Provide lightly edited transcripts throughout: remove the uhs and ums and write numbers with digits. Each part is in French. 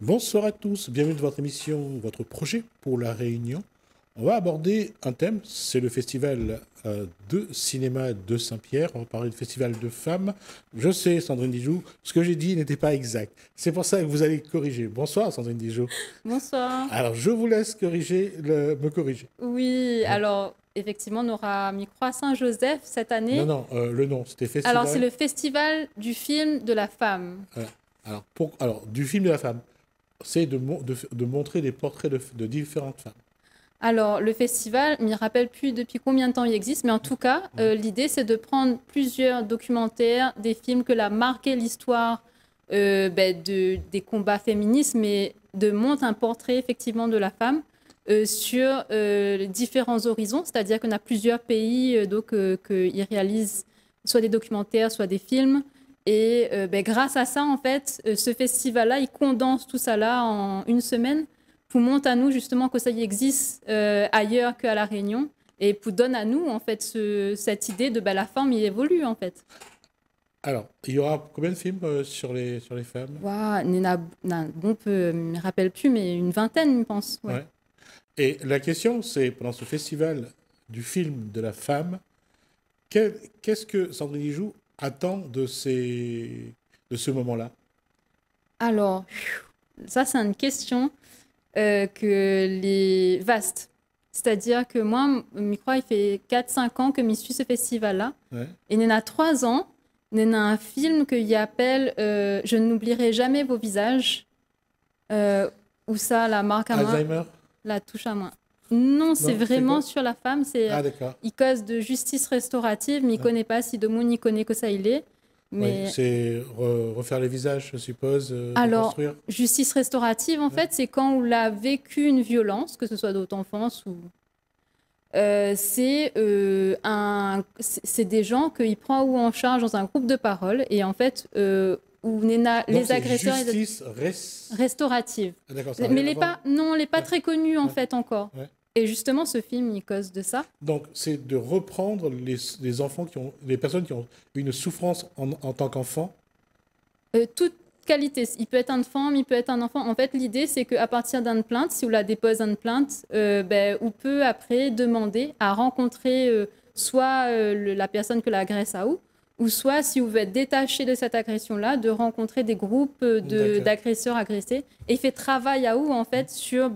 Bonsoir à tous, bienvenue dans votre émission, votre projet pour la Réunion. On va aborder un thème, c'est le festival de cinéma de Saint-Pierre. On va parler du festival de femmes. Je sais, Sandrine Dijoux, ce que j'ai dit n'était pas exact. C'est pour ça que vous allez corriger. Bonsoir, Sandrine Dijoux. Bonsoir. Alors, je vous laisse me corriger. Oui, Ouais. alors effectivement, on aura Micro à Saint-Joseph cette Non, année. non, le nom, c'était Alors, c'est festival. le festival du film de la femme. Alors, du film de la femme, c'est de montrer des portraits de différentes femmes. Alors, le festival, je ne me rappelle plus depuis combien de temps il existe, mais en tout cas, Ouais. l'idée, c'est de prendre plusieurs documentaires, des films que l'a marqué l'histoire des combats féministes, mais de montrer un portrait effectivement de la femme sur les différents horizons, c'est-à-dire qu'on a plusieurs pays qui réalisent soit des documentaires, soit des films. Et grâce à ça, en fait, ce festival-là, il condense tout ça là en une semaine pour montrer à nous justement que ça y existe ailleurs qu'à La Réunion et pour donner à nous en fait cette idée de la femme y évolue en fait. Alors, il y aura combien de films sur les femmes? Waouh, Nina, bon, je ne me rappelle plus, mais une vingtaine, je pense. Ouais. Ouais. Et la question, c'est, pendant ce festival du film de la femme, qu'est-ce que Sandrine Dijoux attend de ce moment-là? Alors, ça c'est une question que les vastes. C'est-à-dire que moi, je crois, il fait 4 5 ans que je suis ce festival-là. Ouais. Et il y en a 3 ans, il y en a un film qu'il appelle Je n'oublierai jamais vos visages. Où ça, la marque à moi, Alzheimer? la touche à moi. Non, c'est Non, c'est vraiment quoi? sur la femme. C'est Ah, d'accord. il cause de justice restaurative, mais il ne Ouais. connaît pas si de monde il connaît que ça il est. Ouais, Mais c'est refaire les visages, je suppose, alors, reconstruire. justice restaurative, en Ouais. fait, c'est quand on a vécu une violence, que ce soit d'autre enfance ou c'est des gens qu'il prend ou en charge dans un groupe de parole et en fait où Donc, les c'est agresseurs justice restaurative. Ah, d'accord, ça n'a Mais rien à voir. non, elle n'est pas Ouais. très connue en Ouais. fait encore. Ouais. Et justement, ce film, il cause de ça. Donc, c'est de reprendre les enfants les personnes qui ont une souffrance en tant qu'enfant. Toute qualité, il peut être une femme, il peut être un enfant. En fait, l'idée, c'est qu'à partir d'une plainte, si on la dépose une plainte, on peut après demander à rencontrer soit la personne que l'agresse à ou soit, si vous êtes détaché de cette agression-là, de rencontrer des groupes D'accord. d'agresseurs agressés. Et il fait travail à où, en fait, sur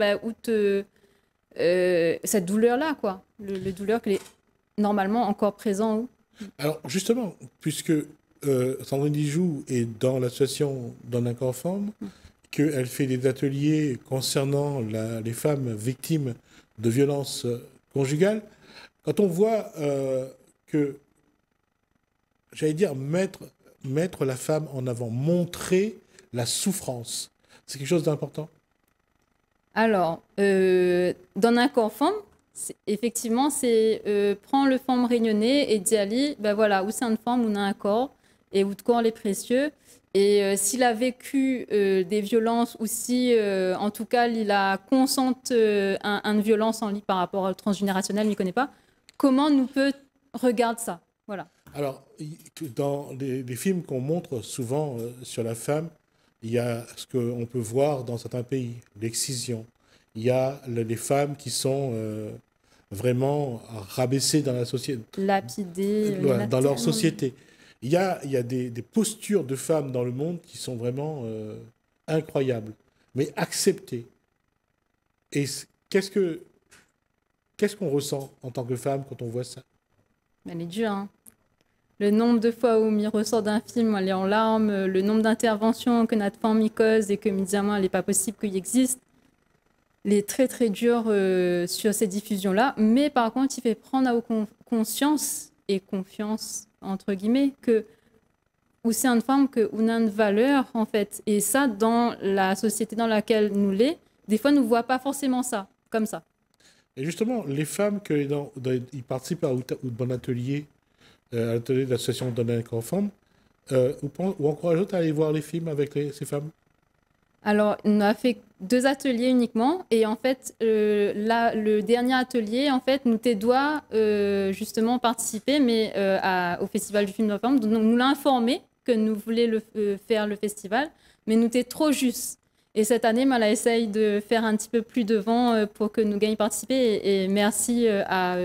cette douleur-là, quoi. Le douleur qui est normalement encore présent où. Alors, justement, puisque Sandrine Dijoux est dans l'association Dans un corps femme, qu'elle fait des ateliers concernant les femmes victimes de violences conjugales, quand on voit que, j'allais dire, mettre la femme en avant, montrer la souffrance, c'est quelque chose d'important. Alors, dans un corps femme, effectivement, c'est prendre le forme réunionnais et dire ali, ben voilà, où c'est une femme, où on a un corps, et où le corps est précieux. Et s'il a vécu des violences ou si, en tout cas, il a consenti une violence en lui par rapport au transgénérationnel, il ne connaît pas, comment nous peut regarder ça? Voilà. Alors, dans les films qu'on montre souvent sur la femme, il y a ce qu'on peut voir dans certains pays, l'excision. Il y a les femmes qui sont vraiment rabaissées dans la société, Lapider, dans leur société. Il y a des postures de femmes dans le monde qui sont vraiment incroyables, mais acceptées. Et qu'est-ce qu'on ressent en tant que femme quand on voit ça? elle est dure, hein. Le nombre de fois où m'y ressort d'un film, elle est en larmes, le nombre d'interventions que notre femme y cause et que médialement, il n'est pas possible qu'il existe. Il est très très dur sur ces diffusions-là. Mais par contre, il fait prendre à conscience et confiance, entre guillemets, que où c'est une femme que on a une valeur, en fait. Et ça, dans la société dans laquelle nous l'est, des fois, nous ne voit pas forcément ça, comme ça. Et justement, les femmes ils participent à bon atelier, à l'atelier de l'association Donner un corps femme, ou encourage à aller voir les films avec ces femmes. Alors, on a fait 2 ateliers uniquement. Et en fait, là, le dernier atelier, en fait, nous doit justement participer mais, au Festival du film de la femme. Donc, nous l'a informé que nous voulions faire le festival, mais nous t'es trop juste. Et cette année, elle essaye de faire un petit peu plus de vent pour que nous gagnions participer. Et merci à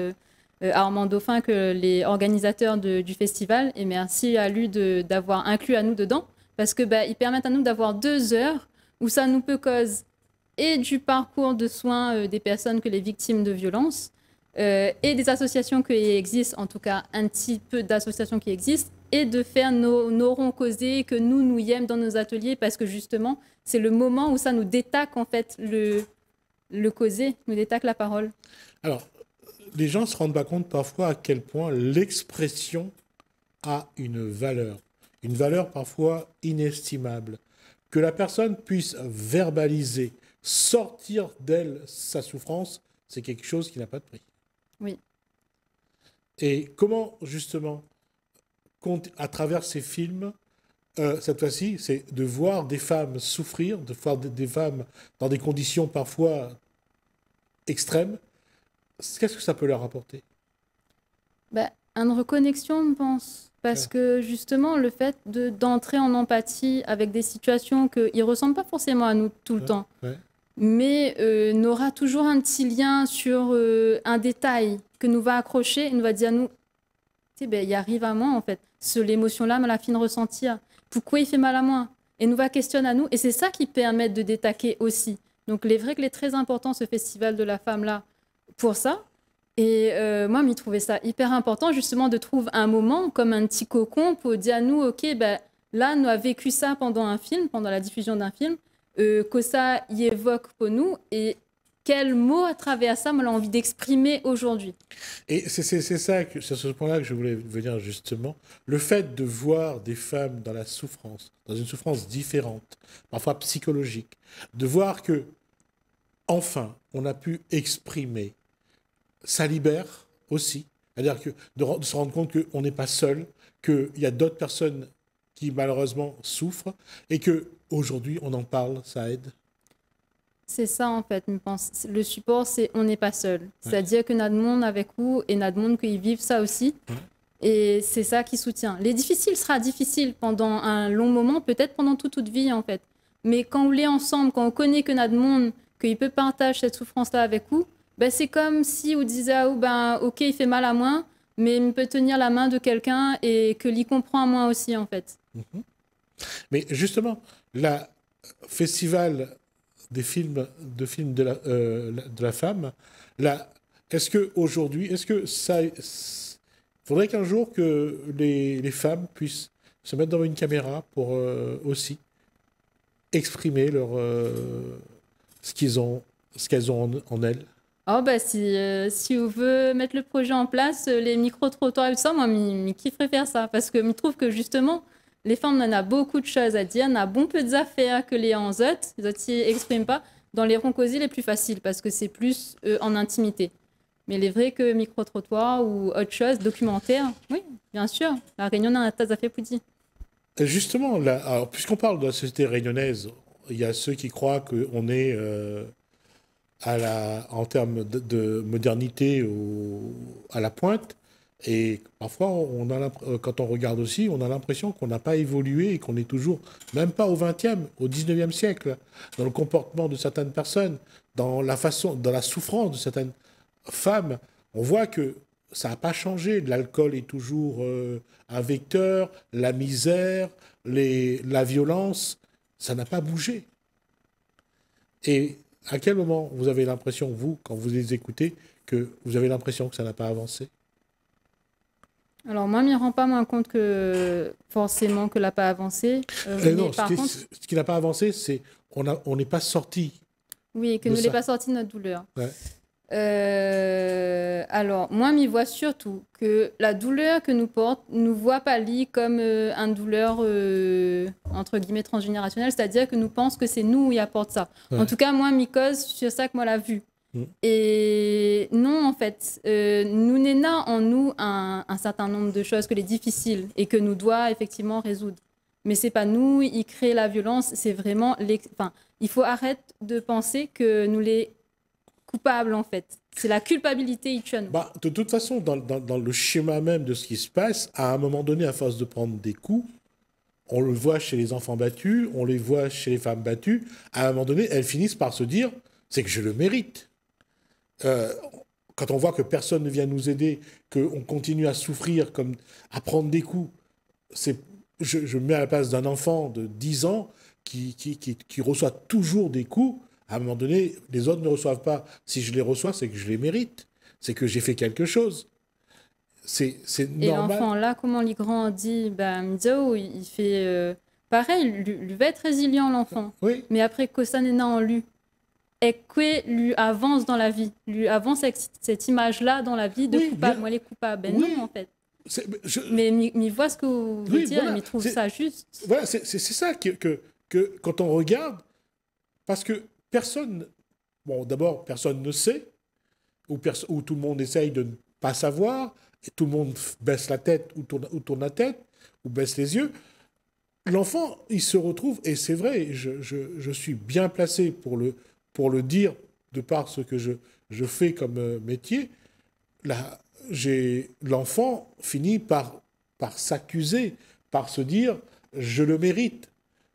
Armand Dauphin, que les organisateurs du festival, et merci à lui d'avoir inclus à nous dedans, parce que ils permettent à nous d'avoir 2 heures où ça nous peut causer et du parcours de soins des personnes que les victimes de violences, et des associations qui existent, en tout cas un petit peu d'associations qui existent, et de faire nos ronds causés que nous y aimons dans nos ateliers, parce que justement, c'est le moment où ça nous détaque en fait le causer, nous détaque la parole. Alors, les gens ne se rendent pas compte parfois à quel point l'expression a une valeur parfois inestimable. Que la personne puisse verbaliser, sortir d'elle sa souffrance, c'est quelque chose qui n'a pas de prix. Oui. Et comment, justement, à travers ces films, cette fois-ci, c'est de voir des femmes souffrir, de voir des femmes dans des conditions parfois extrêmes, qu'est-ce que ça peut leur apporter? Une reconnexion, je pense. Parce que justement, le fait d'entrer en empathie avec des situations qu'ils ne ressemblent pas forcément à nous tout le temps, mais n'aura toujours un petit lien sur un détail que nous va accrocher et nous va dire à nous, il arrive à moi en fait. L'émotion-là, me la fin de ressentir. Pourquoi il fait mal à moi? Et nous va questionner à nous. Et c'est ça qui permet de détaquer aussi. Donc, il est vrai qu'il est très important, ce festival de la femme-là, pour ça. Et moi, je trouvais ça hyper important, justement, de trouver un moment comme un petit cocon pour dire à nous, OK, là, nous avons vécu ça pendant un film, pendant la diffusion d'un film, que ça y évoque pour nous. Et quel mot à travers ça, moi, j'ai envie d'exprimer aujourd'hui. Et c'est ce point-là que je voulais venir justement. Le fait de voir des femmes dans la souffrance, dans une souffrance différente, parfois psychologique, de voir que, enfin, on a pu exprimer, ça libère aussi. C'est-à-dire que de se rendre compte qu'on n'est pas seul, qu'il y a d'autres personnes qui malheureusement souffrent et qu'aujourd'hui on en parle, ça aide. C'est ça en fait, je pense. Le support, c'est on n'est pas seul. C'est-à-dire que notre monde avec vous et notre monde qu'ils vivent ça aussi. Et c'est ça qui soutient. Les difficiles sera difficile pendant un long moment, peut-être pendant toute vie en fait. Mais quand on est ensemble, quand on connaît que notre monde, qu'il peut partager cette souffrance-là avec vous, c'est comme si on disait à vous, ok, il fait mal à moi, mais il peut tenir la main de quelqu'un et que l'y comprend à moi aussi en fait. Mais justement, le festival des films de la femme, est-ce qu'aujourd'hui, faudrait qu'un jour que les femmes puissent se mettre devant une caméra pour aussi exprimer ce qu'elles ont en elles? Oh si on veut mettre le projet en place, les micro-trottoirs et tout ça, moi, je kifferais faire ça. Parce que je trouve que justement, les femmes, on a beaucoup de choses à dire, on a bon peu d'affaires que les autres n'expriment pas. Dans les ronds causés, les plus faciles, parce que c'est plus en intimité. Mais il est vrai que micro-trottoir ou autre chose, documentaire, oui, bien sûr. La Réunion a un tas d'affaires pour dire. Justement, puisqu'on parle de la société réunionnaise, il y a ceux qui croient qu'on est... en termes de modernité à la pointe. Et parfois, quand on regarde aussi, on a l'impression qu'on n'a pas évolué et qu'on est toujours, même pas au XXe, au XIXe siècle, dans le comportement de certaines personnes, dans la souffrance de certaines femmes. On voit que ça n'a pas changé. L'alcool est toujours un vecteur, la misère, la violence, ça n'a pas bougé. Et à quel moment vous avez l'impression, vous, quand vous les écoutez, que vous avez l'impression que ça n'a pas avancé? Alors moi, je ne me rends pas moins compte que forcément que n'a pas avancé. Non, ce qui n'a pas avancé, c'est on n'est pas sorti. Oui, que nous n'est pas sorti de notre douleur. Ouais. Alors, moi, je vois surtout que la douleur que nous porte, nous voit pas comme une douleur, entre guillemets, transgénérationnelle, c'est-à-dire que nous pensons que c'est nous qui apporte ça. Ouais. En tout cas, moi, je cause sur ça que moi, l'a vu. Et non, en fait, nous n'est en nous un certain nombre de choses que les difficiles et que nous doit effectivement résoudre. Mais c'est pas nous, qui créent la violence, c'est vraiment... il faut arrêter de penser que nous les coupables, en fait. C'est la culpabilité qui tue. De toute façon, dans le schéma même de ce qui se passe, à un moment donné, à force de prendre des coups, on le voit chez les enfants battus, on les voit chez les femmes battues. À un moment donné, elles finissent par se dire, c'est que je le mérite. Quand on voit que personne ne vient nous aider, qu'on continue à souffrir, comme à prendre des coups, je me mets à la place d'un enfant de 10 ans qui reçoit toujours des coups. À un moment donné, les autres ne reçoivent pas. Si je les reçois, c'est que je les mérite. C'est que j'ai fait quelque chose. C'est normal. Et l'enfant là, comment il grandit, Mzao, il fait pareil, lui va être résilient l'enfant. Oui. Mais après que ça n'est en lui, et que lui avance dans la vie, lui avance avec cette image-là dans la vie de coupable. Moi, les coupables, non, en fait. Mais il voit ce que vous voulez dire, voilà, il trouve ça juste. Voilà, c'est ça que quand on regarde, parce que personne, bon, d'abord, personne ne sait, ou tout le monde essaye de ne pas savoir, et tout le monde baisse la tête, ou tourne la tête, ou baisse les yeux. L'enfant, il se retrouve, et c'est vrai, je suis bien placé pour le dire, de par ce que je fais comme métier. L'enfant finit par s'accuser, par se dire « je le mérite ».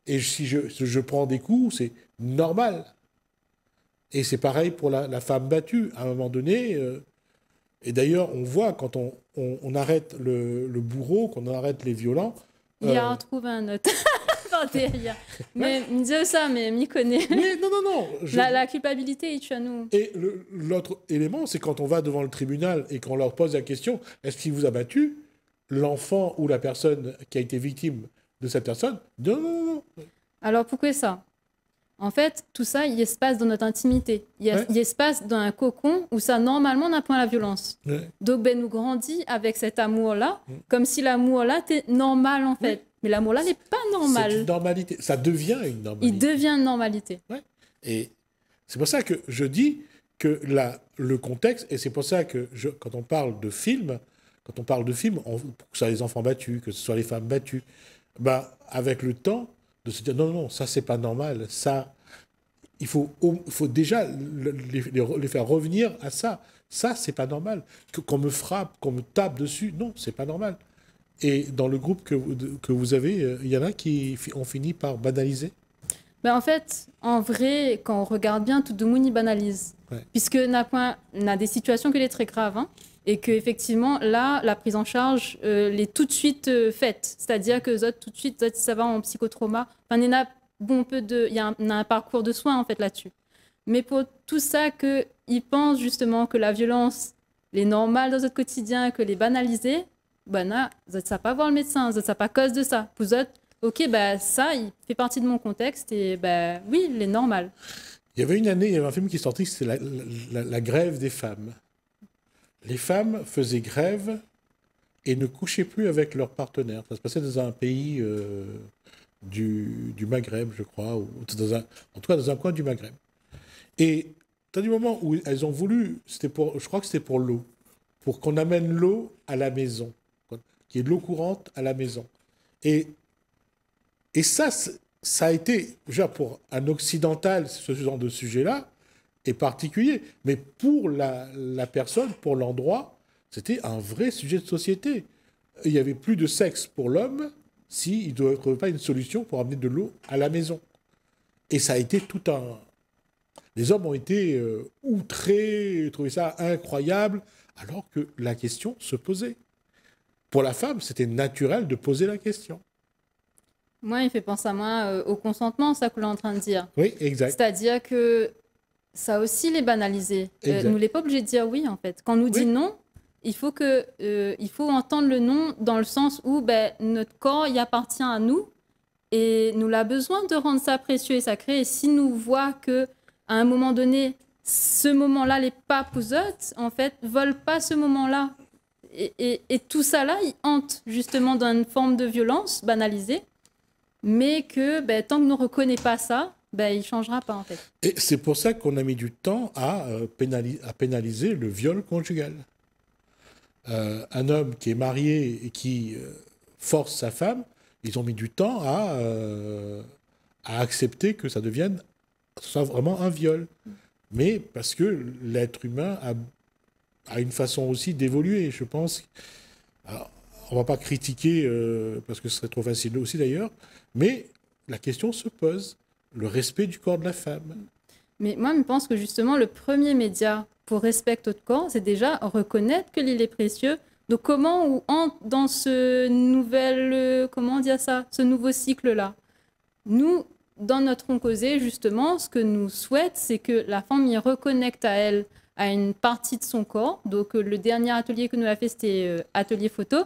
Et si je prends des coups, c'est normal. Et c'est pareil pour la femme battue. À un moment donné, et d'ailleurs, on voit quand on arrête le bourreau, qu'on arrête les violents... Il a retrouvé un autre. Mais il me dit ça, mais m'y connaît. Mais non. La culpabilité est chez nous. Et l'autre élément, c'est quand on va devant le tribunal et qu'on leur pose la question, est-ce qu'il vous a battu? L'enfant ou la personne qui a été victime de cette personne, non. Alors pourquoi ça? En fait, tout ça, il se passe dans notre intimité. Il se passe dans un cocon où ça, normalement, n'a point la violence. Ouais. Donc, nous grandit avec cet amour-là, comme si l'amour-là était normal, en fait. Mais l'amour-là n'est pas normal. C'est une normalité. Ça devient une normalité. Il devient une normalité. Ouais. Et c'est pour ça que je dis que le contexte, et c'est pour ça que quand on parle de film, que ce soit les enfants battus, que ce soit les femmes battues, avec le temps, de se dire non, ça c'est pas normal, ça, il faut déjà les faire revenir à ça. Ça, c'est pas normal. Qu'on me frappe, qu'on me tape dessus, non, c'est pas normal. Et dans le groupe que vous avez, il y en a qui ont fini par banaliser? En fait, en vrai, quand on regarde bien, tout le monde y banalise. Ouais. Puisque on a des situations qui sont très graves, hein, et qu'effectivement, là, la prise en charge est tout de suite faite. C'est-à-dire que tout de suite, ça va en psychotrauma. Enfin, il y a un parcours de soins, en fait, là-dessus. Mais pour tout ça, qu'ils pensent justement que la violence est normale dans notre quotidien, que les banaliser, vous ne pas voir le médecin, vous ne pas cause de ça. Vous êtes, ok, ça, il fait partie de mon contexte et oui, il est normal. Il y avait une année, il y avait un film qui est sorti, c'était la grève des femmes. Les femmes faisaient grève et ne couchaient plus avec leurs partenaires. Ça se passait dans un pays du Maghreb, je crois, ou en tout cas dans un coin du Maghreb. Et du moment où elles ont voulu, je crois que c'était pour l'eau, pour qu'on amène l'eau à la maison, qu'il y ait de l'eau courante à la maison. Et ça a été, déjà pour un occidental, ce genre de sujet-là, est particulier. Mais pour la personne, pour l'endroit, c'était un vrai sujet de société. Il n'y avait plus de sexe pour l'homme s'il ne trouvait pas une solution pour amener de l'eau à la maison. Et ça a été tout un... Les hommes ont été outrés, trouvé ça incroyable, alors que la question se posait. Pour la femme, c'était naturel de poser la question. Moi, il fait penser à moi au consentement, ça que l'on est en train de dire. Oui, exact. C'est-à-dire que ça aussi les banaliser. Nous, les pas obligés de dire oui, en fait. Quand on nous dit non, il faut entendre le non dans le sens où notre corps y appartient à nous et nous avons besoin de rendre ça précieux et sacré. Et si nous voit que à un moment donné, ce moment-là, les papouzotes, en fait, veulent pas ce moment-là. Et tout ça là, il hante justement dans une forme de violence banalisée, mais que tant que nous ne reconnaît pas ça, il ne changera pas en fait. Et c'est pour ça qu'on a mis du temps à pénaliser le viol conjugal. Un homme qui est marié et qui force sa femme, ils ont mis du temps à accepter que ça soit vraiment un viol. Mais parce que l'être humain a une façon aussi d'évoluer, je pense. Alors, on va pas critiquer, parce que ce serait trop facile aussi d'ailleurs, mais la question se pose, le respect du corps de la femme. Mais moi, je pense que justement, le premier média pour respecter notre corps, c'est déjà reconnaître que l'île est précieux. Donc, comment on entre dans ce comment dire ça, ce nouveau cycle-là? Nous, dans notre Oncausé, justement, ce que nous souhaitons, c'est que la femme y reconnecte à elle, à une partie de son corps. Donc, le dernier atelier que nous avons fait, c'était atelier photo.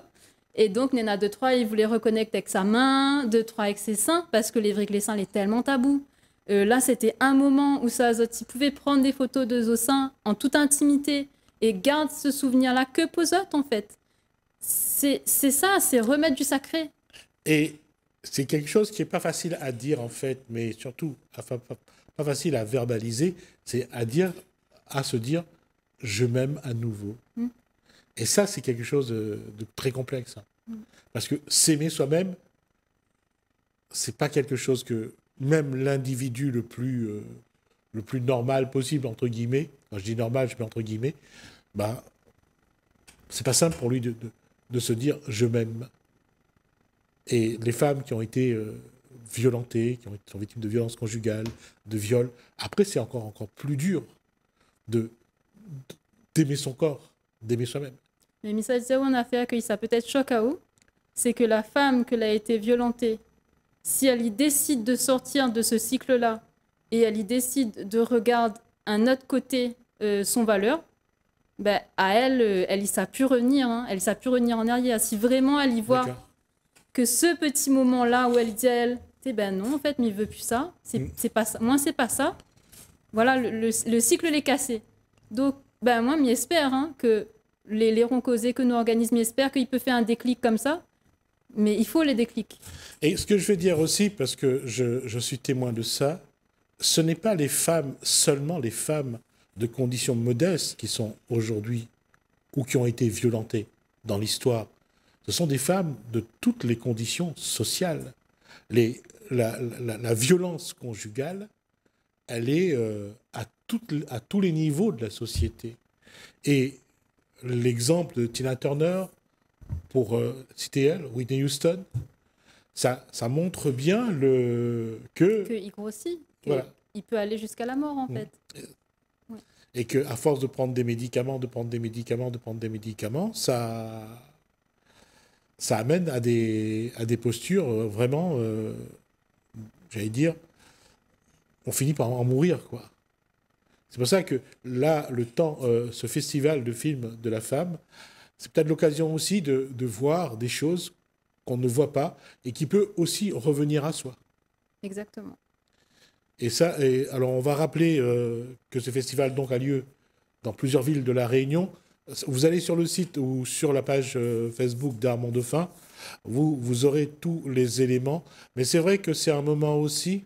Et donc, Nena 2-3, il voulait reconnecter avec sa main, 2-3 avec ses seins, parce que les seins, est tellement tabou. Là, c'était un moment où ça, il pouvait prendre des photos de nos seins en toute intimité et garde ce souvenir-là que posote, en fait. C'est ça, c'est remettre du sacré. Et c'est quelque chose qui n'est pas facile à dire, en fait, mais surtout, enfin, pas facile à verbaliser, c'est à se dire, je m'aime à nouveau. Et ça, c'est quelque chose de très complexe. Hein. Parce que s'aimer soi-même, c'est pas quelque chose que même l'individu le plus normal possible, entre guillemets, quand je dis normal, je mets entre guillemets, bah, c'est pas simple pour lui de se dire je m'aime. Et les femmes qui ont été violentées, qui sont victimes de violences conjugales, de viols, après c'est encore plus dur d'aimer son corps, d'aimer soi-même. Mais Missa Diaw, on a fait accueillir ça peut-être choc à où, c'est que la femme qui a été violentée, si elle y décide de sortir de ce cycle-là et elle y décide de regarder un autre côté son valeur, ben, à elle, elle y sait plus revenir, hein, elle sait plus revenir en arrière. Si vraiment elle y voit que ce petit moment-là où elle dit à elle, ben non, en fait, mais il veut plus ça, c'est pas ça. Moi, c'est pas ça. Voilà, le cycle l'est cassé. Donc, ben moi, j'espère que les ronds causés que nos organismes espèrent qu'il peut faire un déclic comme ça, mais il faut les déclics. Et ce que je veux dire aussi, parce que je suis témoin de ça, ce n'est pas les femmes, seulement les femmes de conditions modestes qui sont aujourd'hui ou qui ont été violentées dans l'histoire. Ce sont des femmes de toutes les conditions sociales. La violence conjugale, elle est à tous les niveaux de la société. Et l'exemple de Tina Turner, pour citer elle, Whitney Houston, ça montre bien qu'il grossit, voilà. Il peut aller jusqu'à la mort, en fait. Ouais. Et qu'à force de prendre des médicaments, ça amène à des postures vraiment, j'allais dire, on finit par en mourir, quoi. C'est pour ça que là, ce festival de films de la femme, c'est peut-être l'occasion aussi de voir des choses qu'on ne voit pas et qui peut aussi revenir à soi. Exactement. Et ça, alors on va rappeler que ce festival donc a lieu dans plusieurs villes de La Réunion. Vous allez sur le site ou sur la page Facebook d'Armand Dauphin, vous aurez tous les éléments. Mais c'est vrai que c'est un moment aussi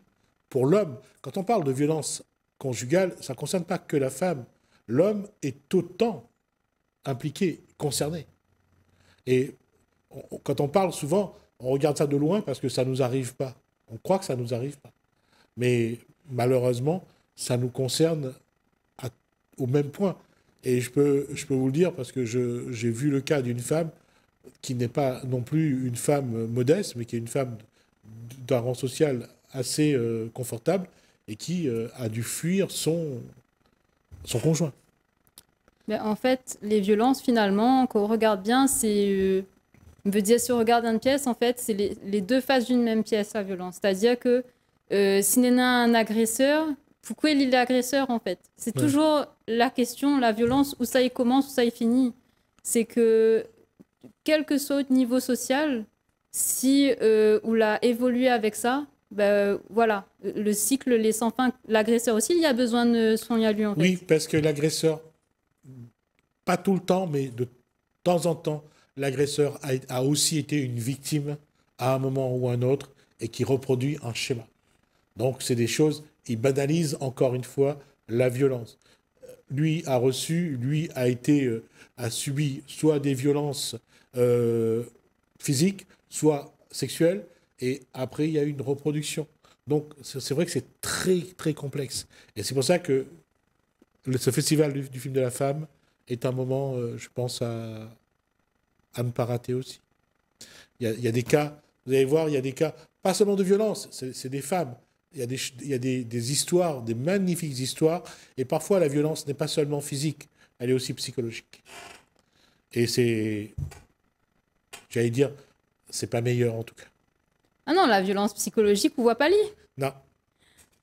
pour l'homme. Quand on parle de violence conjugale, ça ne concerne pas que la femme. L'homme est autant impliqué, concerné. Et quand on parle souvent, on regarde ça de loin parce que ça ne nous arrive pas. On croit que ça ne nous arrive pas. Mais malheureusement, ça nous concerne au même point. Et je peux vous le dire parce que j'ai vu le cas d'une femme qui n'est pas non plus une femme modeste, mais qui est une femme d'un rang social assez confortable et qui a dû fuir son conjoint. Mais en fait, les violences, finalement, quand on regarde bien, c'est... on veut dire, si on regarde une pièce, en fait, c'est les deux faces d'une même pièce, la violence. C'est-à-dire que si on a un agresseur, pourquoi il est l'agresseur, en fait? C'est toujours la question, la violence, où ça y commence, où ça y finit. C'est que, quel que soit le niveau social, si on l'a évolué avec ça, ben, voilà, le cycle les sans fin. L'agresseur aussi, il y a besoin de soigner à lui, en fait. Oui, parce que l'agresseur, pas tout le temps, mais de temps en temps, l'agresseur a aussi été une victime à un moment ou un autre et qui reproduit un schéma. Donc, c'est des choses, il banalise encore une fois la violence. Lui a subi soit des violences physiques, soit sexuelles, et après, il y a eu une reproduction. Donc, c'est vrai que c'est très, très complexe. Et c'est pour ça que ce festival du film de la femme est un moment, je pense, à ne pas rater aussi. Il y a des cas, vous allez voir, il y a des cas, pas seulement de violence, c'est des femmes. Il y a des histoires, des magnifiques histoires. Et parfois, la violence n'est pas seulement physique, elle est aussi psychologique. Et c'est, j'allais dire, c'est pas meilleur en tout cas. Ah non, la violence psychologique, on voit pas lire. Non.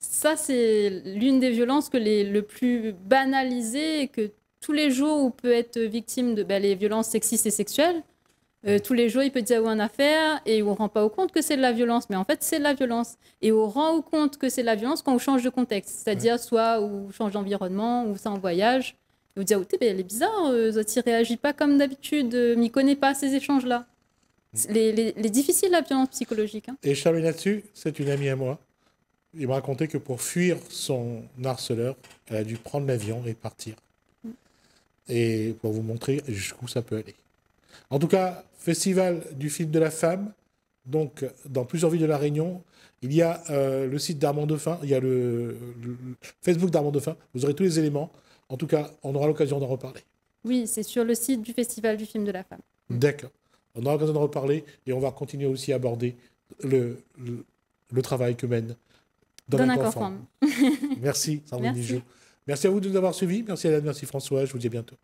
Ça, c'est l'une des violences le plus banalisées et que tous les jours où on peut être victime de les violences sexistes et sexuelles. Tous les jours, il peut dire une affaire et on ne rend pas au compte que c'est de la violence. Mais en fait, c'est de la violence. Et on rend au compte que c'est de la violence quand on change de contexte. C'est-à-dire soit on change d'environnement, ou ça en voyage. Et on dit, elle est bizarre, Zoti ne réagit pas comme d'habitude, mais il ne connaît pas ces échanges-là. Les difficiles, la violence psychologique. Hein. Et je termine là-dessus, c'est une amie à moi. Il m'a raconté que pour fuir son harceleur, elle a dû prendre l'avion et partir. Et pour vous montrer jusqu'où ça peut aller. En tout cas, Festival du film de la femme, donc dans plusieurs villes de La Réunion. Il y a le site d'Armand Dauphin, il y a le Facebook d'Armand Dauphin. Vous aurez tous les éléments. En tout cas, on aura l'occasion d'en reparler. Oui, c'est sur le site du Festival du film de la femme. D'accord. On aura l'occasion d'en reparler et on va continuer aussi à aborder le travail que mène Donne un corps femme. Merci, Sandrine Dijou. Merci à vous de nous avoir suivis. Merci Hélène, merci François. Je vous dis à bientôt.